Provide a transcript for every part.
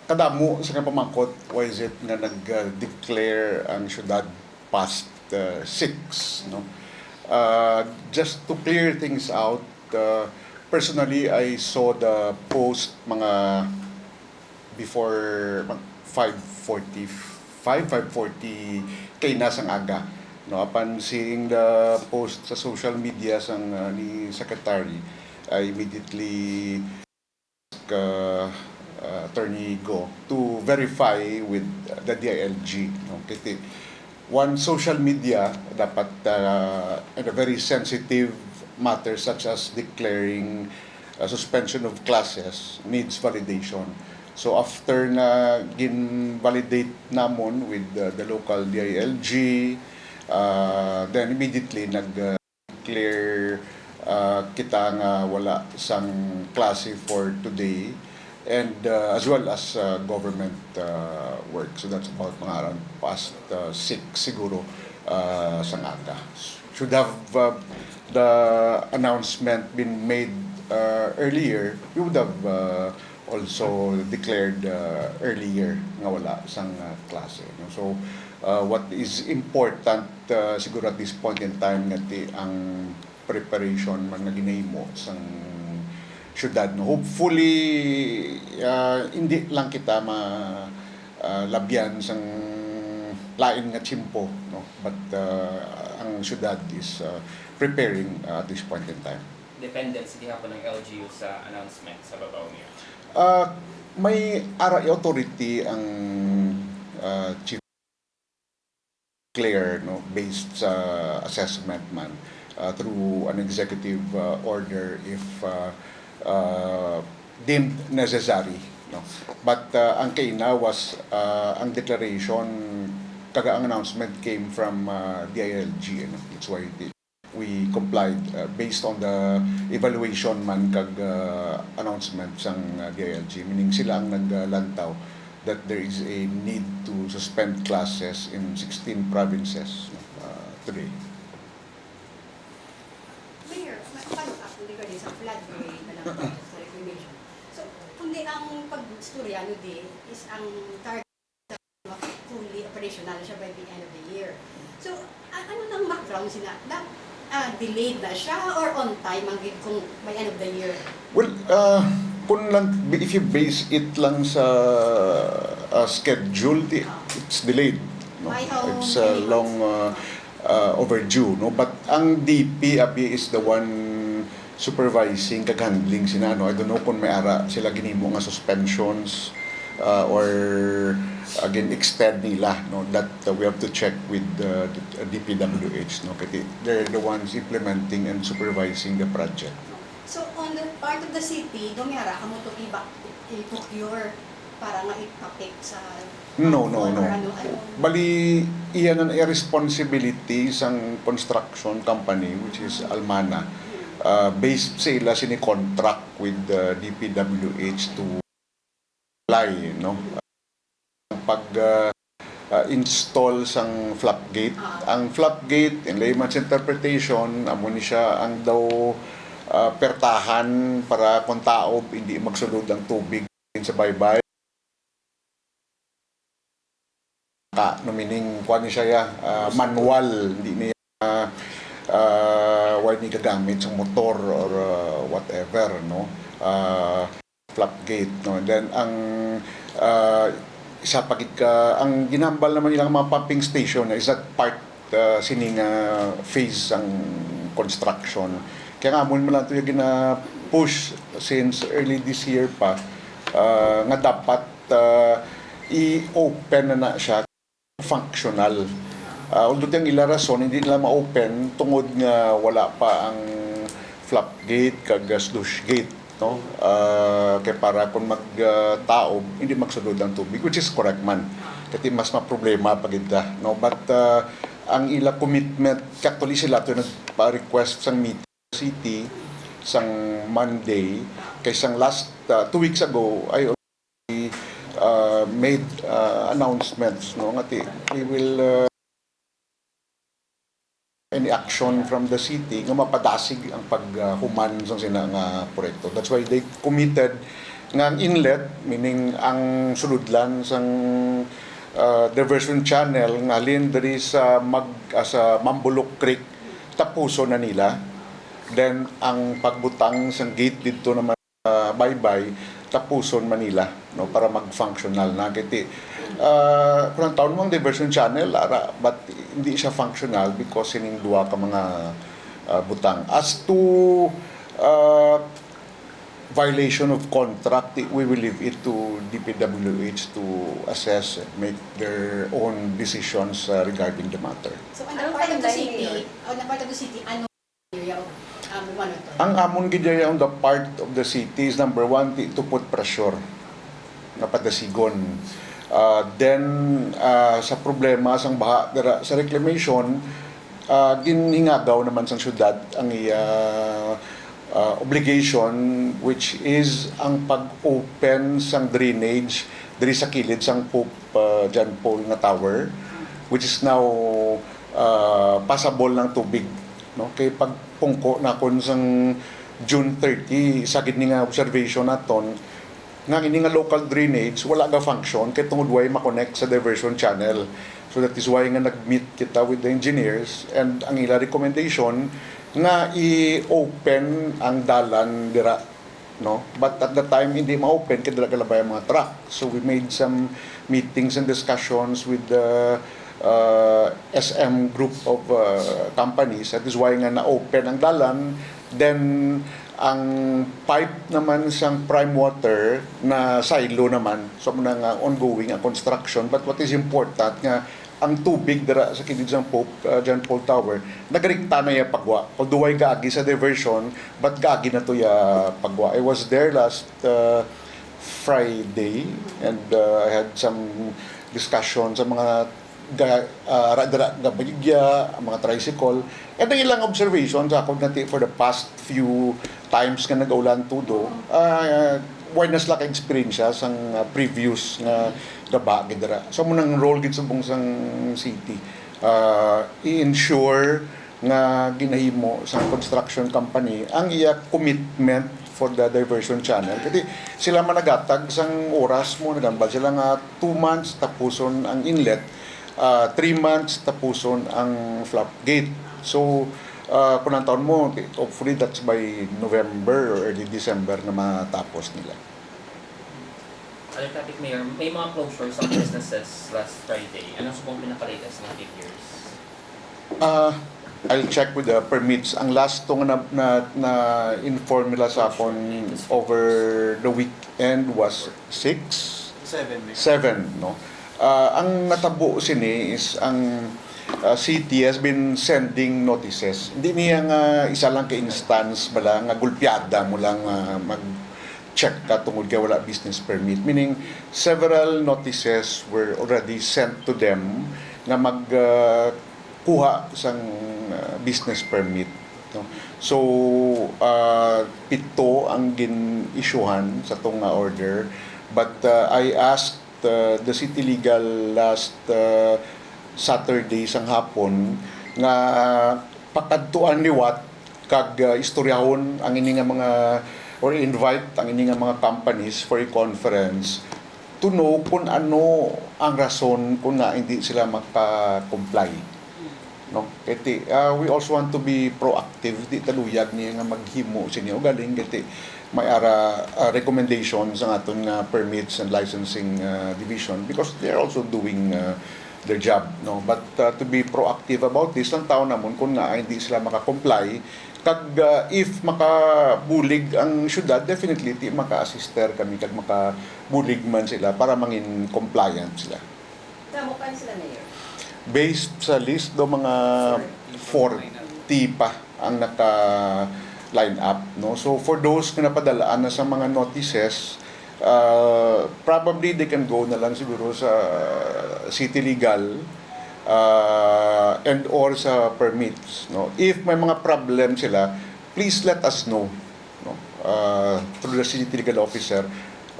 kadamo sa nga pamangkot, why is it nga nag-declare ang syudad past 6, no? Just to clear things out, personally, I saw the post mga before 5:45, 5:40 kay nasang aga. No, upon seeing the post sa social media sang ni Secretary, I immediately asked Attorney Go to verify with the DILG. No? Kasi one, social media dapat in a very sensitive matter such as declaring suspension of classes needs validation. So after na gin-validate namon with the local DILG, then immediately nag-declare kita nga wala sang klase for today, and as well as government work. So that's about mga around past 6 siguro sa aga. Should have the announcement been made earlier, we would have also declared earlier nga wala sang klase. No? So what is important siguro at this point in time ngati ang preparation man nga ginahimo sang syudad, no? Hopefully hindi lang kita labyan sang lain nga tsimpo, no? But ang syudad is preparing at this point in time. Dependency hapon ng LGU sa announcement sa babaw niya. May RI authority ang chief declare, no, based sa assessment man through an executive order if deemed necessary, no. But ang kaina was ang declaration kaga ang announcement came from DILG, no. That's why we complied based on the evaluation man kag announcement sang DILG, meaning sila ang naglantaw that there is a need to suspend classes in 16 provinces today. Mayor, paano ako regarding sa flood rate na lang sa reclamation? So, kundi ang pag-storyano di is ang target na fully operational siya by the end of the year. So, ano nang background sila? Delayed na siya or on time ang kung by end of the year? Well, kung lang, if you base it lang sa schedule, it's delayed. No? It's long overdue. No? But ang DP is the one supervising, kag-handling sina. No? I don't know kung may ara sila ginimo nga suspensions or again extend nila, no, that we have to check with the DPWH, no, kasi they're the ones implementing and supervising the project. So on the part of the city, dumiyara ka mo to i-procure para nga i-topic sa No. ano? Bali, iyan ang responsibility sang construction company which is Almana. Based sila sini-contract with the DPWH to apply, no? Pag-install sang flap gate. Ang flap gate, in layman's interpretation, amo ni siya ang daw pertahan para kung taob hindi magsulod ang tubig sa baybay. No, meaning kuha ni siya manual, hindi niya why ni gagamit sa motor or whatever, no. Flap gate, no. And then ang isa pagit ka ang ginambal naman nilang mga pumping station is that part sining phase ang construction. Kaya nga mo lang ito yung gina-push since early this year pa nga dapat i-open na siya functional. Although yung ila rason hindi nila ma-open tungod nga wala pa ang flap gate kag sluice gate, no, kaya para kung magtaob hindi magsulod ang tubig, which is correct man kasi mas ma-problema pag ita, no. But ang ila commitment, actually sila ito nagpa-request sang meeting sa city sang Monday, kay sang last 2 weeks ago I already made announcements, no, ngati we will any action from the city nga mapadasig ang paghuman sa sina nga proyekto. That's why they committed nga ang inlet, meaning ang suludlan sang diversion channel nga alin diri sa sa Mambulok Creek tapuso na nila. Then ang pagbutang sang gate dito naman Baybay tapuson Manila, no, para mag-functional na kiti kung taon mo ang diversion channel ara, but hindi siya functional because sining duwa ka mga butang. As to violation of contract, we will leave it to DPWH to assess and make their own decisions regarding the matter. So, on the part of the city, ano area of monitor? Ang amon gidya on the part of the city is number one, to put pressure na padasigon. Then sa problema sang baha sa reclamation, ginhingagaw naman sang syudad ang obligation, which is ang pag-open sang drainage diri sa kilid sang Pope John Paul nga tower, which is now passable ng tubig, no, kay pagpungko na kon sang June 30 sa gid ni nga observation naton nga ini nga local drainage wala ga function kay tungod way ma-connect sa diversion channel. So that is why nga nag-meet kita with the engineers, and ang ila recommendation nga i-open ang dalan dira, no, but at the time hindi ma-open kay dira kalabay ang mga truck. So we made some meetings and discussions with the SM group of companies. That is why nga na-open ang dalan. Then ang pipe naman sang prime water na silo naman, so muna nga ongoing ang construction. But what is important nga ang tubig dira sa kilid sang Pope John Paul Tower nagrikta na ya pagwa. Although ay gaagi sa diversion, but gaagi na to ya pagwa. I was there last Friday, and I had some discussion sa mga gabayigya, mga tricycle. And ang ilang observation sa akong nati for the past few times nga nag-ulan tudo, awareness lang ka-experience sang previous nga gaba gidara. So munang role gid subong sang city i-ensure nga ginahimo sang construction company ang iya commitment for the diversion channel. Kasi sila managatag sang oras mo, nagambal sila nga 2 months tapuson ang inlet, 3 months tapuson ang flap gate. So kung ang taon mo, hopefully that's by November or early December na matapos nila. Other topic, Mayor, may mga closures of businesses last Friday. Anong subong pinaka-latest na figures? I'll check with the permits. Ang last tong na inform nila sa akon over the weekend was 6? 7, no? Ang natabo sini is ang city has been sending notices. Hindi niya nga isa lang ka-instance bala nga gulpiada mo lang mag-check ka tungod kay wala business permit. Meaning, several notices were already sent to them nga kuha sang business permit, no? So 7 ang gin-issuehan sa tong order, but I asked the city legal last Saturday sang hapon nga pakadtuan liwat kag istoryahon ang ini nga mga or invite ang ini nga mga companies for a conference to know kung ano ang rason kung nga hindi sila maka-comply, no? Kiti we also want to be proactive, di taluyag niya nga maghimo sinyo galing kiti may ara recommendations ang aton nga permits and licensing division, because they are also doing their job, no? But to be proactive about this, ang tao namon kung nga hindi sila maka-comply, kag if makabulig ang syudad, definitely maka-assister kami kag makabulig man sila para mangin compliant sila. Tama pa sila, Mayor? Based sa list do mga 40 pa ang naka-line up, no? So for those na napadalaan na sa mga notices, probably they can go na lang siguro sa city legal and or sa permits, no? If may mga problem sila, please let us know, no? Through the city legal officer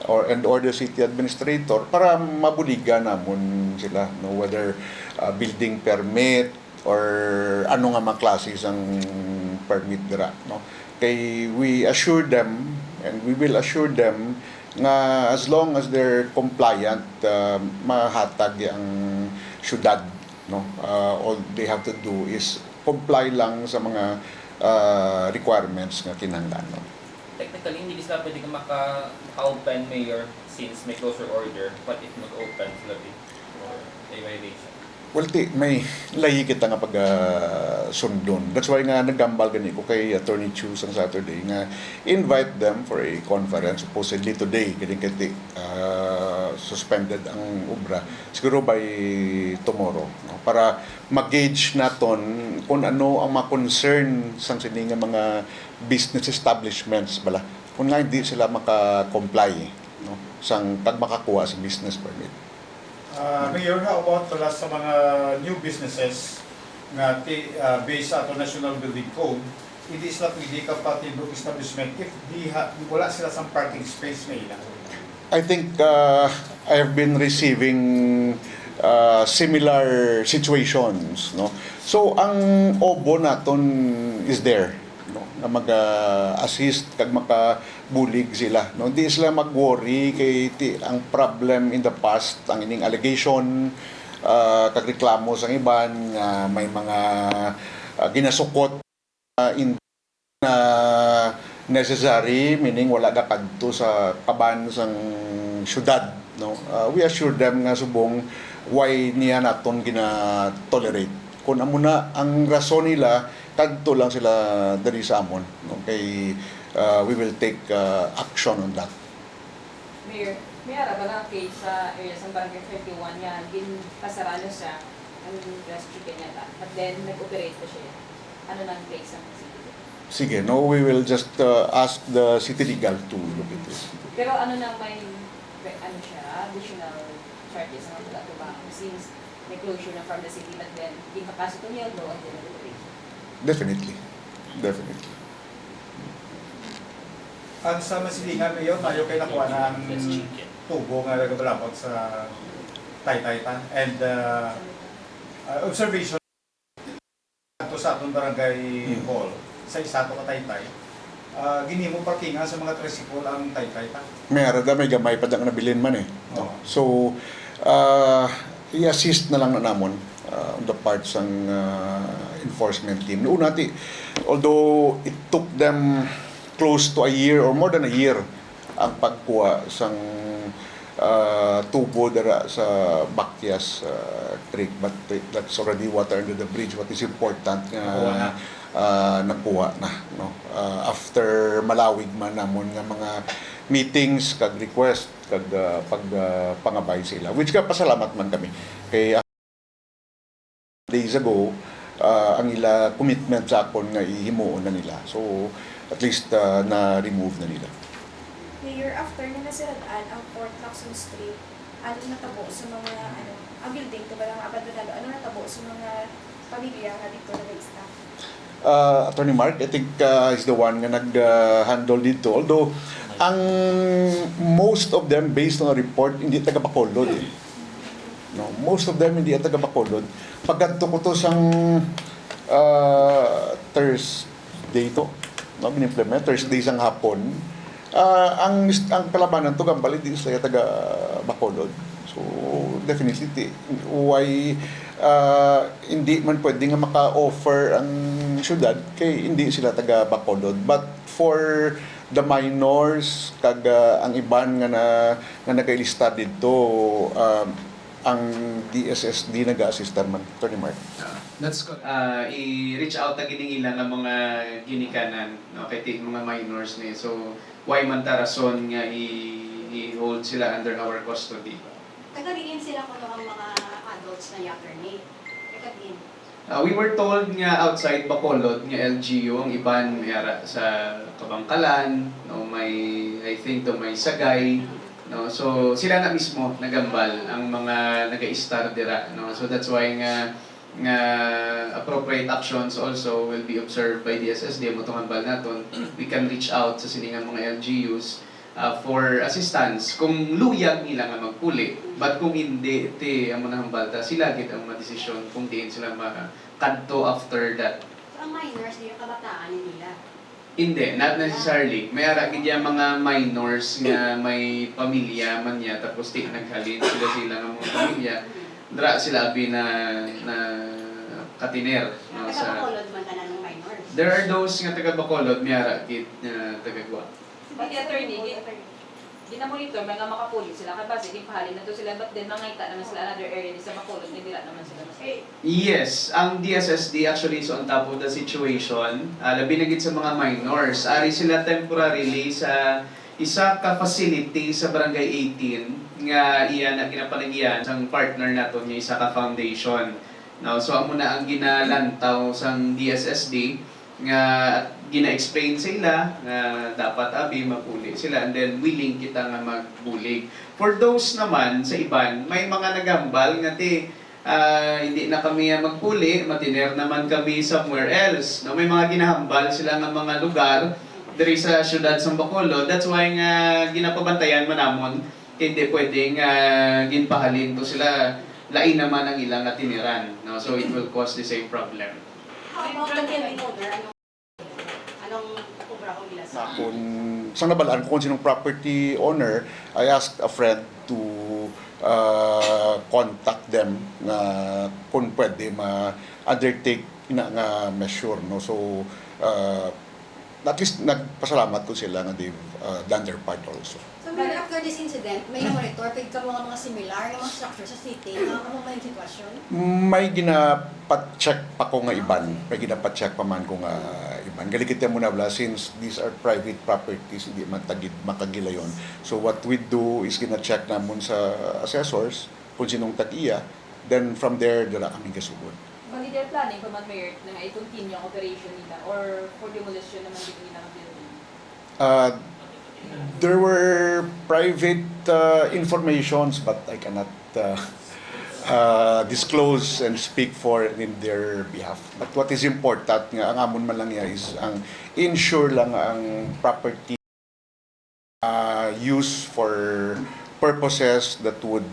or the city administrator para mabuligan namon sila, no? Whether building permit or ano nga mga klase ang permit dira, no? Kay we assure them and we will assure them nga as long as they're compliant, mahatag ang syudad, no? All they have to do is comply lang sa mga requirements nga kinahanglan, no? Technically, hindi sila pwede ka maka-open, Mayor, since may closure order. What if mag-open sila or a violation? Well, may lahi kita nga pag sundon. That's why nga nagambal gani ko kay Attorney Chu sa Saturday nga invite them for a conference supposedly today kini kiti suspended ang obra siguro by tomorrow, no? Para mag-gauge naton kung ano ang mga concern sang sini nga mga business establishments bala kung nga hindi sila maka-comply, no, sang pag makakuha sa business permit. Mayor, how about pala sa mga new businesses nga based sa ato National Building Code, hindi sila pwede kapatid ng establishment if wala sila sa parking space na ilan? I think I have been receiving similar situations, no. So ang obo naton is there, no, na mag-assist kag makabulig sila, no. Di sila mag-worry kay ang problem in the past ang ining allegation kag reklamo sa iban may mga ginasukot in na necessary, meaning wala ka kadto sa kaban sang syudad, no. We assure them nga subong why niya naton gina-tolerate. Kung amo na ang rason nila, kadto lang sila diri sa amon, no. Kay we will take action on that. Mayor, may ara ba nga case sa area sa Barangay 31 nga ginpasarado siya ang gas chicken yata at then nag-operate pa siya. Ano nang case ang city? Sige, no, we will just ask the city legal to look into it. Pero ano nang may ano siya, additional charges na wala ito ba? Since may closure na from the city but then di kapasok to niya go and then operate. Definitely. Definitely. Ang sa masilingan Mayor, tayo kay nakuha na ang Yes, chicken. tubo nga nagabalapot sa Taytaytan and observation ito sa atong barangay hall sa isa to ka Taytay. Ginimo parkingan sa mga tricycle ang Taytaytan. May arada, may gamay pa dang nabilin man eh, no? Oo. So, i-assist na lang na namon on the parts ng enforcement team. Noon natin, although it took them close to a year or more than a year ang pagkuha sang tubo dara sa Bakyas Creek, but that's already water under the bridge. What is important Nakuha na. nakuha na, no. After malawig man namon nga mga meetings kag request kag pangabay sila, which ka pasalamat man kami kay days ago ang ila commitment sa akon nga ihimuon na nila, so at least na-remove na nila. Mayor, after na nasiraan ang Fort Lacson Street, ano natabo sa mga ang building to ba lang abandonado, ano natabo sa mga pamilya nga dito na nag-staff? Attorney Mark, I think is the one nga nag-handle dito. Although, ang most of them, based on a report, hindi taga Bacolod eh. No, most of them hindi taga Bacolod. Pagkanto ko to sang Thursday to, no, in-implement, Thursday sang hapon. Ang kalabanan to gambali di sila taga Bacolod. So definitely why hindi man pwede nga maka-offer ang syudad kay hindi sila taga Bacolod, but for the minors kag ang iban nga nagailista dito ang DSSD nag-assist man. Attorney Mark. That's good. I-reach out na gining ilang ang mga ginikanan, no, kay mga minors ni. So why man ta rason nga i-hold sila under our custody? Tagadiin sila kung ang mga adults na attorney. Tagadiin. We were told nga outside Bacolod nga LGU ang iban mayara sa Kabangkalan, no, may I think may Sagay, no. So sila na mismo nagambal ang mga naga-star dira, no. So that's why nga appropriate actions also will be observed by DSSD mo tong hambal naton. We can reach out sa siningang mga LGUs for assistance kung luyag nila nga magpuli, but kung hindi ti amo na hambal ta sila gid ang madesisyon kung diin sila makadto after that. So ang minors, yung kabataan nila. Hindi, not necessarily. May ara gid yang mga minors nga may pamilya man niya tapos di naghalin sila nga mga pamilya. Dra sila abi na katiner no, sa Taga-Bacolod man ka na ng minors. there are those nga taga Bacolod may ara gid na taga Guam. Pati attorney, ginamonitor, may nga makapuli sila. Kaya base, di pahalin na to sila. But then, mangita naman sila another area sa Bacolod. Nibira naman sila. Yes, ang DSSD actually is on top of the situation. Labi na gid sa mga minors. Ari sila temporarily sa isa ka facility sa Barangay 18 nga iyan na ginapanagyan sang partner nato niya isa ka foundation. Now, so amo na ang ginalantaw sang DSSD nga gina-explain sila nga dapat abi mapuli sila and then willing kita nga magbulig. For those naman sa iban, may mga nagambal nga hindi na kami magpuli, matiner naman kami somewhere else. No, may mga ginahambal sila nga mga lugar diri sa syudad sa Bacolod. That's why nga ginapabantayan man namon kay hindi pwedeng ginpahalin to sila lain naman ang ilang tiniran. No, so it will cause the same problem. How about the building owner? Anong kubra ko nila sa... Kung sa nabalaan ko kung sinong property owner, I asked a friend to contact them na kung pwede ma-undertake na nga measure. No? So, at least nagpasalamat ko sila nga they've done their part also. So, Mayor, after this incident, may na-monitor, pwede ka mga similar na mga structure sa city, ano ba yung sitwasyon? May ginapat-check pa ko nga iban. May ginapat-check pa man ko nga iban. Galikita mo na bla, since these are private properties, hindi makagilayon. So what we do is gina-check namon sa assessors kung sinong tag-iya. Then from there, dala kami kasugod. Bali, they're planning pa man, Mayor, na i-continue ang operation nila or for demolition naman din nila ang building? There were private informations, but I cannot disclose and speak for in their behalf. But what is important nga ang amon man lang niya is ang ensure lang ang property used for purposes that would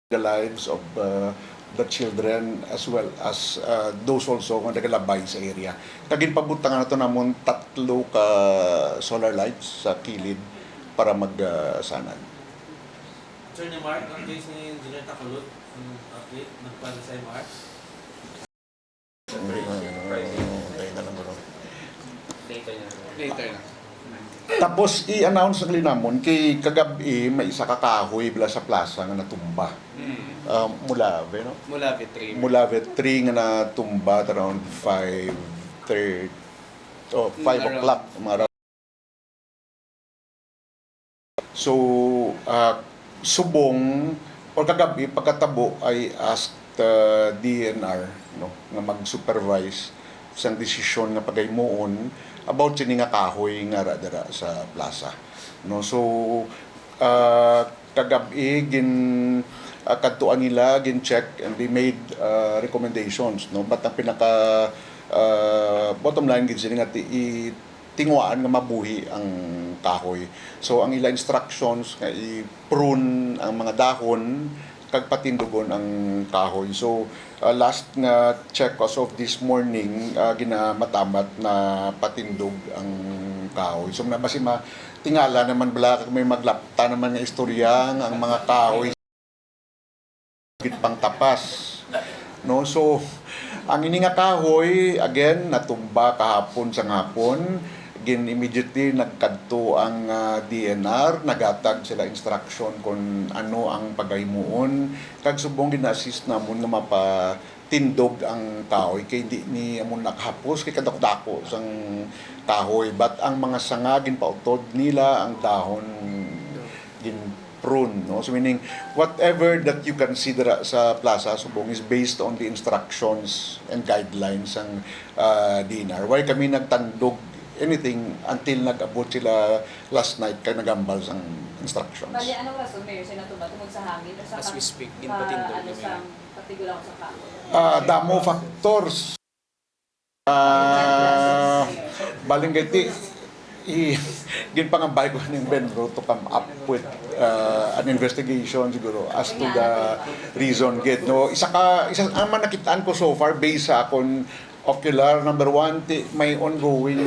the lives of the children as well as those also nga nagalabay sa area. Kagin pabutangan nato namon 3 ka solar lights sa kilid para magsanad. Attorney Mark, ang case ni Engineer Takulot, ang update, nagpala sa MR. Later na. Tapos i-announce ng linamon kay kagabi may isa ka kahoy bla sa plaza nga natumba. Mulave, no? Mulave 3. Mulave 3 nga natumba at around 5:30 o 5 o'clock mga So, subong o kagabi pagkatabo ay asked DNR no nga mag-supervise sa desisyon nga pagaymoon about sini nga kahoy nga dara sa plaza. No, so kagabi kadtuan nila gin-check and they made recommendations, no, but ang pinaka bottom line gid sini nga tingwaan nga mabuhi ang kahoy. So ang ila instructions nga i-prune ang mga dahon kag patindugon ang kahoy. So last nga check as of this morning ginamatamat na patindog ang kahoy. So basi tingala naman bala kag may maglapta naman nga istorya ang mga kahoy gid pang tapas. No, so ang ini nga kahoy again natumba kahapon sa ngapon. Immediately nagkadto ang DNR, nagatag sila instruction kung ano ang pagaymuon. Kag subong gina-assist namon nga mapatindog ang kahoy kay di ni amon nakhapos kay kadako-dako sang kahoy, but ang mga sanga ginpautod nila ang dahon prune, no? So meaning whatever that you consider sa plaza subong is based on the instructions and guidelines ng DNR. Why kami nagtandog anything until nag-abot sila last night kay nagambal sang instructions. Bali, anong rason, Mayor, sa natuba tungkol sa hangin? O sa As we speak, ginpatindog ano ni sa patigulang sa kako? Damo factors. Balinggiti ginpangambay ko ng Benro to come up with an investigation siguro as to the reason gid, no. Isa ang man nakitaan ko so far based sa akon ocular. Number one, may ongoing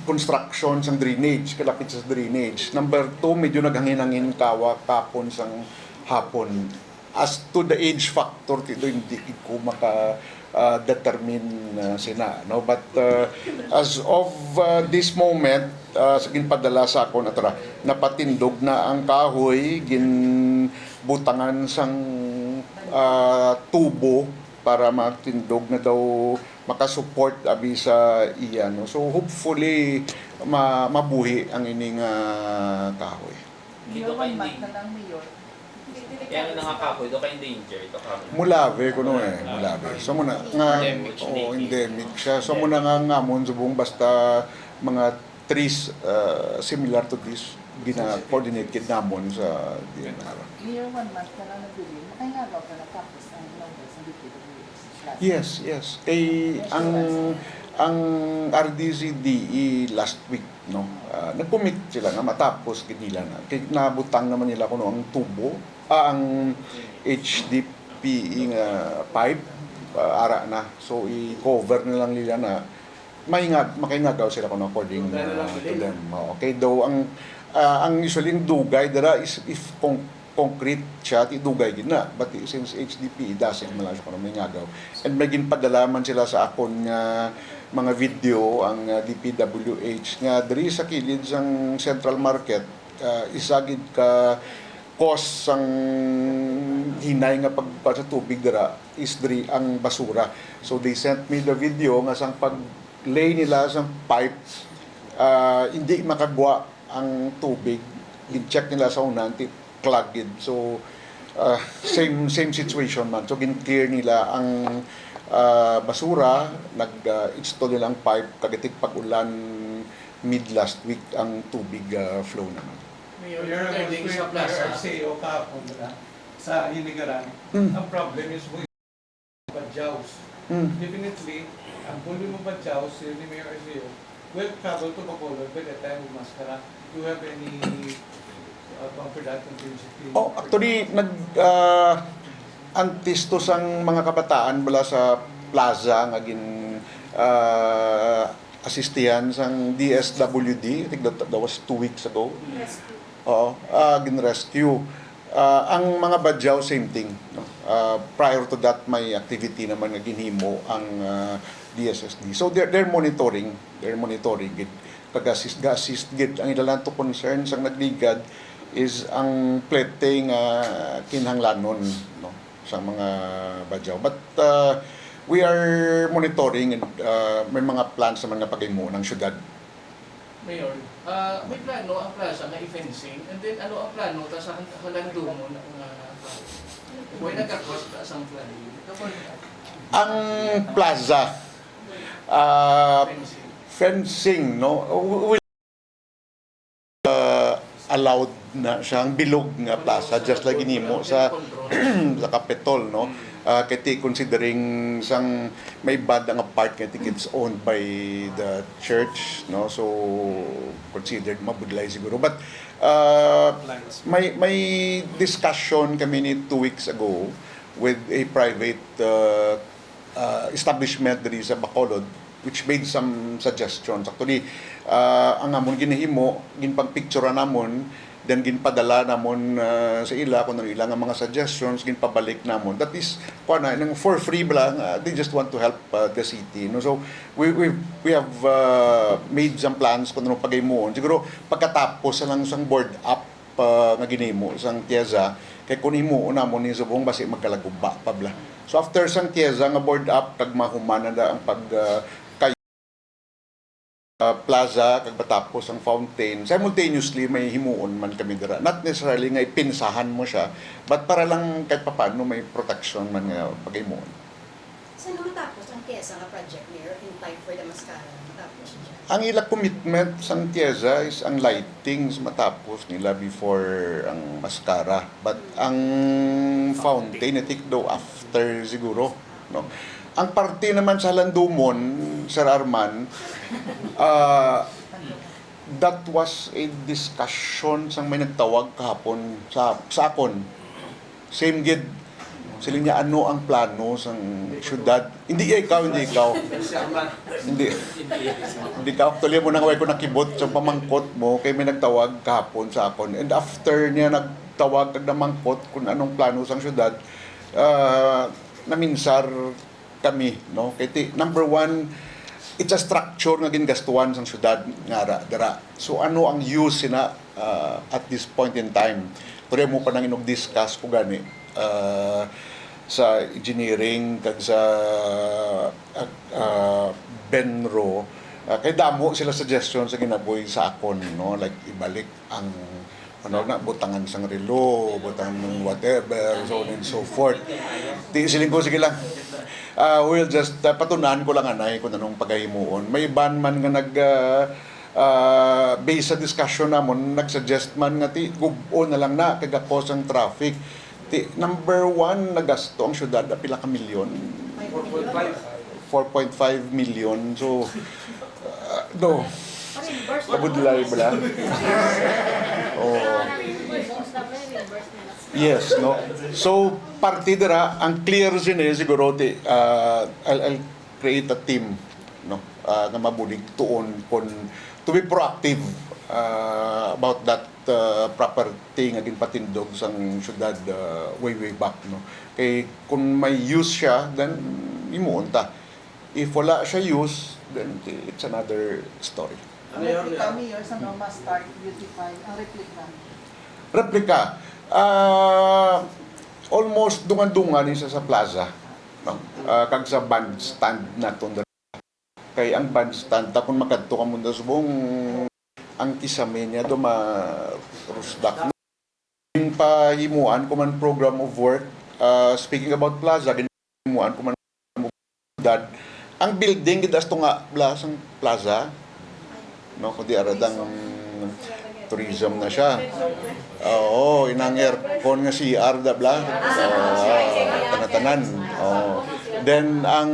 construction sang drainage, kalapit sa drainage. Number two, medyo naghangin-hangin kawa kapon sang hapon. As to the age factor, hindi ko determine sina, no? But as of this moment, sa ginpadala sa akon atra, napatindog na ang kahoy, ginbutangan sang tubo para magtindog na daw makasupport abi sa iya, no? So hopefully mabuhi ang ining kahoy. Dito ka hindi. Kaya nga nakakapoy, doon ka in danger. Ito ka. Mulave ko no mulave. So muna nga endemic siya. So muna nga ngamon subong basta mga trees similar to this gina-coordinate kid namon sa DNR. Year 1 month ka lang nagbili, makaingagaw ka na tapos ang numbers ng DPWH. Yes. Ang RDCDE last week, no, nag-commit sila na matapos nila na. Kaya nabutang naman nila kuno ang tubo, ang HDPE nga pipe, ara na. So i-cover na lang nila na makaingagaw sila kuno according to them. Okay, though ang usually yung dugay dara is if concrete siya, idugay gina. But since HDPE doesn't malang siya kuno maingagaw. And may ginpadala man sila sa akon nga mga video ang DPWH nga diri sa kilid sang Central Market, isagid ka cost sang hinay nga pagpa sa tubig dira is diri ang basura. So they sent me the video nga sang pag-lay nila sang pipe, hindi makagwa ang tubig. Gin-check nila sa unan, clogged. So same situation man. So gin-clear nila ang basura, nag-install nilang pipe, kagatik pag-ulan mid last week ang tubig flow naman. Mayor, regarding sa plaza, RCO kahapon sa Iligaran, ang problem is with badyaws. Definitely, ang volume of badyaws, ni Mayor RCO, will travel to Bacolod by the time of Mascara. Do you have any for that contingency? Oh, actually, antisto sang mga kabataan mula sa plaza nga assistihan sang DSWD. I think that was 2 weeks ago. Oo, gin-rescue. Ang mga badyaw, same thing. No? Prior to that, may activity naman na ginhimo ang DSSD. So they're monitoring. They're monitoring. Pag-assist gid. Ang ilan to concerns ang nagligad is ang plete nga kinhanglanon, no, sa mga badyaw. But we are monitoring and may mga plans naman nga pagimo ng syudad. Mayor, may plano ang plaza na i-fencing, and then ano ang plano ta sa halando mo na buhay nagkakos ta sa plano? Ang plaza, fencing, no, will allowed na siyang bilog nga plaza, just like inimo sa sa Capitol, no. Kaya considering sang may bad ang part kaya it's owned by the church, no, so considered mabudlay siguro, but may discussion kami ni 2 weeks ago with a private establishment diri sa Bacolod which made some suggestions. Actually, ang amon ginahimo, ginpang-picture namon, then ginpadala namon sa ila kung ano ilang mga suggestions, ginpabalik namon. That is nang for free lang, they just want to help the city, no. So we have made some plans kung ano pagaymoon. Siguro pagkatapos lang sang board up nga ginimo sang Tieza, kay kun imo namon ni subong basi magkalagubba pabla. So after sang Tieza nga board up, kag mahumana na ang pag plaza kag batapos ang fountain, simultaneously may himuon man kami dira, not necessarily nga ipinsahan mo siya, but para lang kahit papaano may protection man nga paghimuon. Saan matapos ang Tiesa nga project, Mayor, in time for the Mascara? Matapos siya? Ang ila commitment sa Tieza is ang lightings matapos nila before ang Mascara, but ang fountain I think daw after siguro, no. Ang parte naman sa Landumon, Sir Arman, that was a discussion sang may nagtawag kahapon sa akon. Same gid Sila niya, ano ang plano sa syudad? Hindi ikaw. Hindi. Hindi ka. Actually, mo nang ko nakibot sa pamangkot mo, kay may nagtawag kahapon sa akon. And after niya nagtawag, nagdamangkot kung anong plano sa syudad, naminsar kami, no? Kaya number one, it's a structure nga gingastuhan sa syudad nga dara. So ano ang use sina at this point in time? Pero mo pa nang inog-discuss ko gani sa engineering kag sa Benro. Kay damo sila suggestion sa ginaboy sa akon, no? Like ibalik ang butangan sang relo, butangan ng whatever, so on and so forth. Siling ko, sige lang. We'll just, patunan ko lang anay kung anong paghahimuon. May iban man nga based sa discussion namon, nagsuggest man nga gubo na lang na, kagakos ang traffic. Number one, nagasto ang syudad, pila ka milyon? 4.5 million. So, no. Kabudlay ba lang? Oh. Yes, no. So, partidera, ang clear sin siguro, I'll create a team, no, na mabulig tuon to be proactive about that property nga ginpatindog sang syudad way back, no. Kay kung may use siya, then imuon ta. If wala siya use, then it's another story. Replica, Mayor, sa Noma Start Beautify, ang replica. Almost dungan-dungan isa sa plaza, no? Kag sa bandstand naton. Kay ang bandstand, kung makadto ka muna subong ang kisame niya do rusdak. Yung pahimuan ko man program of work, speaking about plaza, himuan ko man dad. Ang building gidas to nga sang plaza, no, kundi aradang tourism na siya. Oo, inang aircon nga CR da bla. Tanatanan. Then ang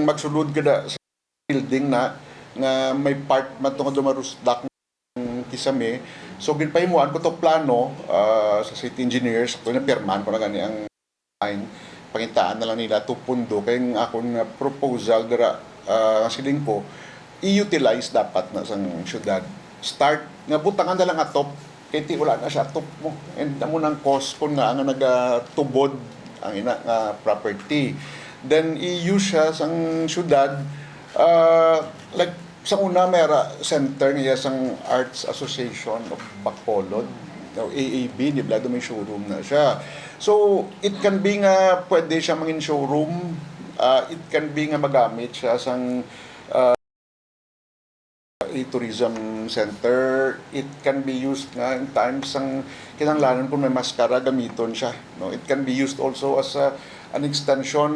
magsulod kada sa building na nga may part man tungod dumarusdak ng kisame. So ginpahimuan ko to plano sa city engineers, ko na pirman ko na gani ang line. Pangitaan na lang nila to pundo kay ang akong proposal dira siling ko i-utilize dapat na sang syudad. Start nga butangan na lang atop kay ti wala na siya atop mo. And amo nang cost kun nga ang nagatubod ang ina nga property. Then i-use siya sang syudad like sa una mera center niya sang Arts Association of Bacolod. AAB, di ba? May showroom na siya. So, it can be nga pwede siya mangin showroom. It can be nga magamit siya sang tourism center. It can be used nga in times sang kinanglanan kung may maskara gamiton siya. No, it can be used also as an extension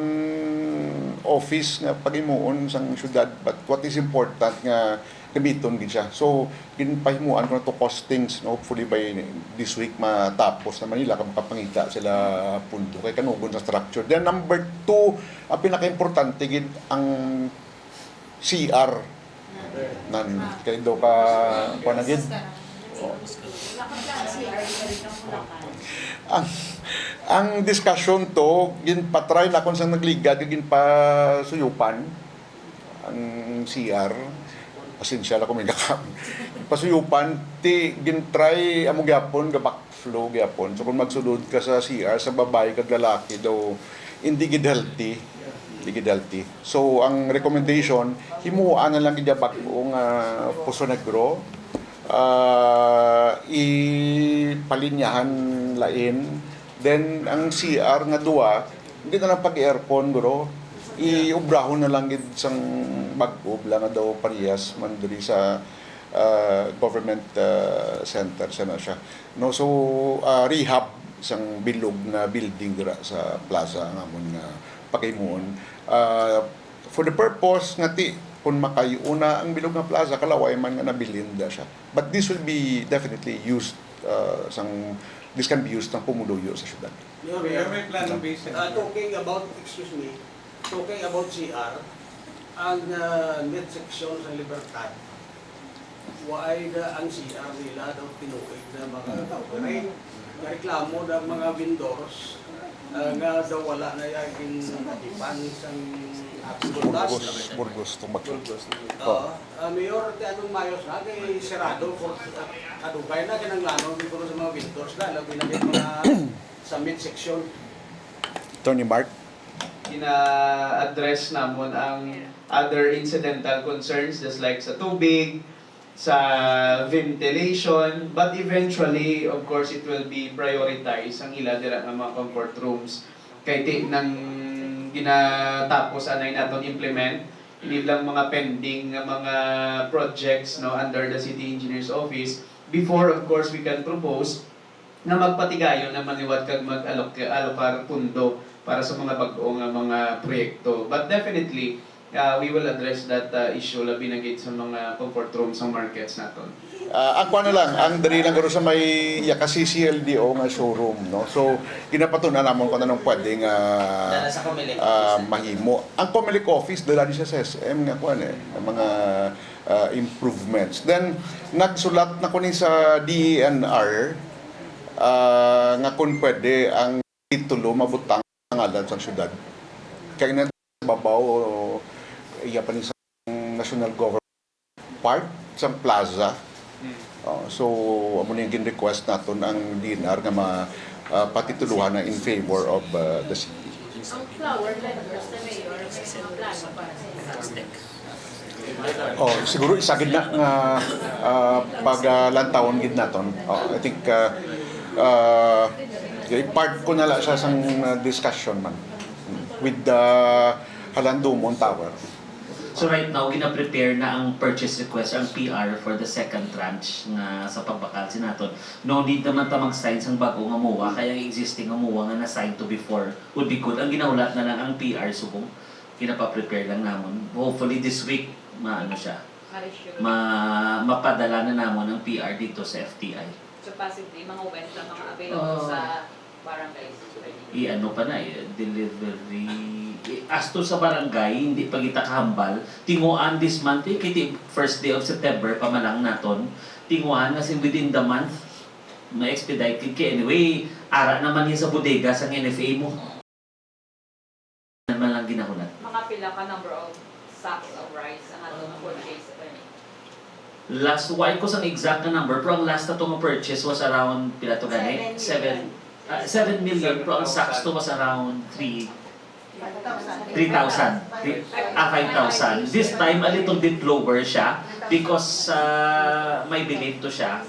office nga pagimuon sang syudad. But what is important nga gamiton gid siya. So ginpahimuan ko na to costings, no, hopefully by this week matapos na Manila kung makapangita sila pundo kay kanugon sa structure. Then number 2, ang pinaka-importante gid ang CR nan kay do ka panagid. Ang discussion to ginpatry na kung saan nagligad ginpasuyupan ang CR. Pasensya ako may nakam. Pasuyupan, gintry amo gyapon ga backflow gyapon. So kung magsulod ka sa CR sa babae kag lalaki daw hindi gid healthy. Hindi gid healthy. So ang recommendation, himuan na lang gid bagong Puso Negro. Ipalinyahan lain. Then ang CR nga duwa, hindi na lang pag-aircon guro. Iubrahon na lang gid sang bag-ob lang daw parehas man diri sa government center sana siya. No, so rehab sang bilog na building dira sa plaza nga amon nga pakimuon. For the purpose nga kung makayuna ang bilog nga plaza kalaway man nga nabilinda siya. But this will be definitely used this can be used ng pumuluyo sa syudad. May plano based talking about CR, ang net section sa Libertad, why ang CR nila daw tinuig na mga operate reklamo ng mga vendors nga daw wala na yung atipan isang Burgos, tumakbo. Mayor, anong mayos na kay Serado for kadugay na kinanglano siguro sa mga vendors na labi na yung mga sa midsection. Attorney Mark? Ina-address namon ang other incidental concerns just like sa tubig, sa ventilation, but eventually, of course, it will be prioritized ang ila dira nga mga comfort rooms. Kay ti nang ginatapos anay naton implement, hindi lang mga pending nga mga projects no under the City Engineer's Office before, of course, we can propose na magpatigayon na maniwad kag mag-alokar pundo para sa mga bag-o nga mga proyekto. But definitely, we will address that issue labi na gid sa mga comfort rooms sa markets naton. Ako na lang, ang dali lang garo sa may yakasi CLDO nga showroom, no? So, ginapatunan namon ko na nung pwedeng Dala sa Comelec. mahimo. Ang Comelec office, dala ni sa SM nga kuan ang mga improvements. Then, nagsulat na ko ni sa DENR nga kung pwede ang titulo mabutang ngalan sa syudad. Kaya na babaw iya pa ni sa national government part sa plaza. So amo ni yung request naton ang DNR nga patituluhan na in favor of the city. Ang flower vendors na mayor, may mga plano para sa Siguro isa gid na nga paglantawon gid naton. I think part ko na lang siya sang discussion man with the Halandumon Tower. So right now, gina-prepare na ang purchase request, ang PR for the second tranche nga sa pagbakalsin naton. No need naman ta mag-sign sang bago nga MOA, kaya ang existing nga MOA nga na-sign to before would be good. Ang ginaulat na lang ang PR subong, gina-prepare lang namon. Hopefully this week, mapadala na namon ang PR dito sa FTI. So possibly, mga went na mga available sa barangays. I-ano pa na delivery. As to sa barangay, hindi pa kita kahambal. Tinguan this month, kiti first day of September, pamalang naton. Tinguan kasi within the month, ma-expedited ka. Anyway, ara naman yun sa bodega sa NFA mo. Naman lang ginahulat. Mga pila ka number of sacks of rice ang atong purchase attorney. Last, why ko sang exact na number, pero ang last na itong purchase was around, pila to gani? 7 million, pero ang sacks to was around 3,000. 5,000. This time, a little bit lower siya because may belief to siya.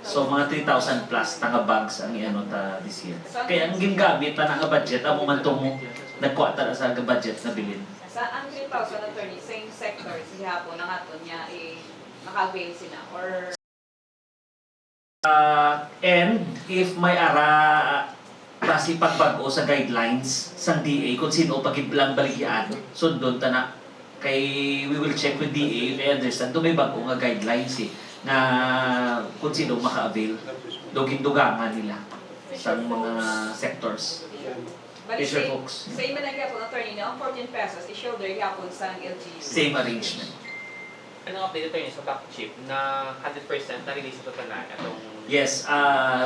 So, mga 3,000 plus tanga bags ang iano ta this year. Kaya ang ginagamit na nga budget, amo man itong nagkuha ta sa budget na bilin. Sa ang 3,000 attorney, same sectors, hihapon ang aton niya naka-avail sila or and if may ara basi pagbago sa guidelines sa DA kung sino pagiblang baligyan sundon ta na kay we will check with DA if I understand do may bago nga guidelines na kung sino maka-avail dugangan nila sa mga sectors. Fisher folks. Same na gyapon attorney na ang 14 pesos i-shoulder gyapon sa LGU. Same arrangement. Anong update attorney sa back chip na 100% na-release ito tanan atong Yes,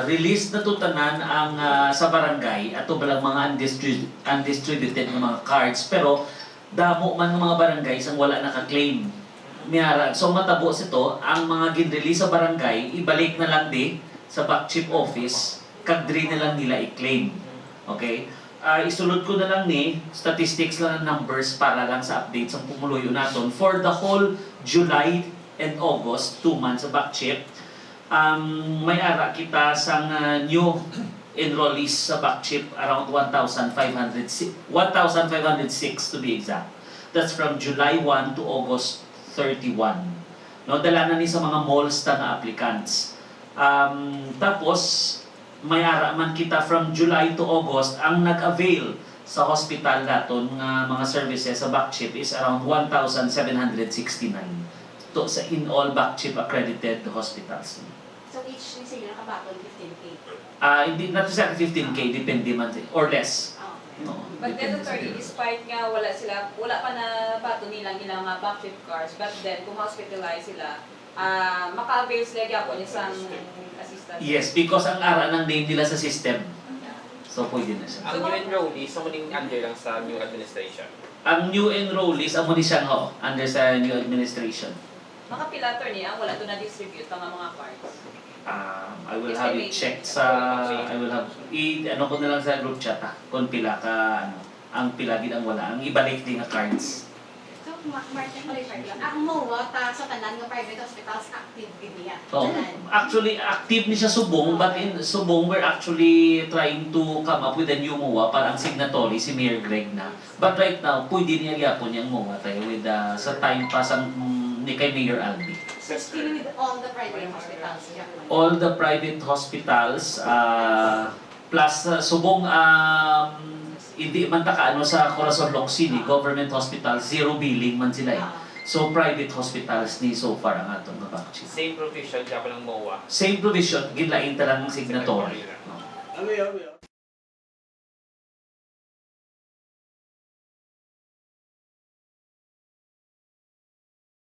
release na to tanan ang sa barangay ato balang mga undistributed na mga cards pero damo man ng mga barangay sang wala naka-claim. Miyara, so matabos ito ang mga gin-release sa barangay ibalik na lang di sa back chip office kag diri na lang nila i-claim. Okay? Isulod ko na lang ni statistics lang ng numbers para lang sa updates ang pumuluyo naton for the whole July and August 2 months sa back chip. May ara kita sa new enrollees sa back chip around 1,506 to be exact. That's from July 1 to August 31. No, dala na ni sa mga malls ta nga applicants. Tapos may ara man kita from July to August ang nag-avail sa hospital naton nga mga services sa back chip is around 1,769 to sa in all back chip accredited hospitals. So each sila nakabatol 15K. Hindi na to sa 15K depende man or less. No. But then attorney, despite nga wala pa na bato nilang ilang back chip cars, but then kung hospitalize sila, maka-avail sila gyapon isang assistance Yes, because ang ara ng name nila sa system. So pwede na siya. Ang new enrollees, sa muling under lang sa new administration. Ang new enrollees, amo ni siya nga under sa new administration. Mga pilator niya, wala doon na-distribute ang mga cards. I will have it checked sa, ano ko na lang sa group chat kung pila ka, ang pila gid ang wala. Ang ibalik din nga cards. So, Martin, clarify lang. Ang MOA, sa tanan ng private hospitals, active din niya. Oh, Tanan. actually, active ni siya Subong, but in Subong, we're actually trying to come up with a new MOA para ang signatory, si Mayor Greg na. But right now, pwede niya gyapon yung MOA tayo with, sa time pass ang ni kay Mayor Albi. So, still with all the private hospitals. All the private hospitals, plus Subong, hindi man ta kaano sa Corazon Locsin, government hospital, zero billing man sila eh. So private hospitals ni so far ang atong na-vaccine. Same provision, siya pa ng MOA. Same provision, ginlain ta lang ang signatory. Mayor,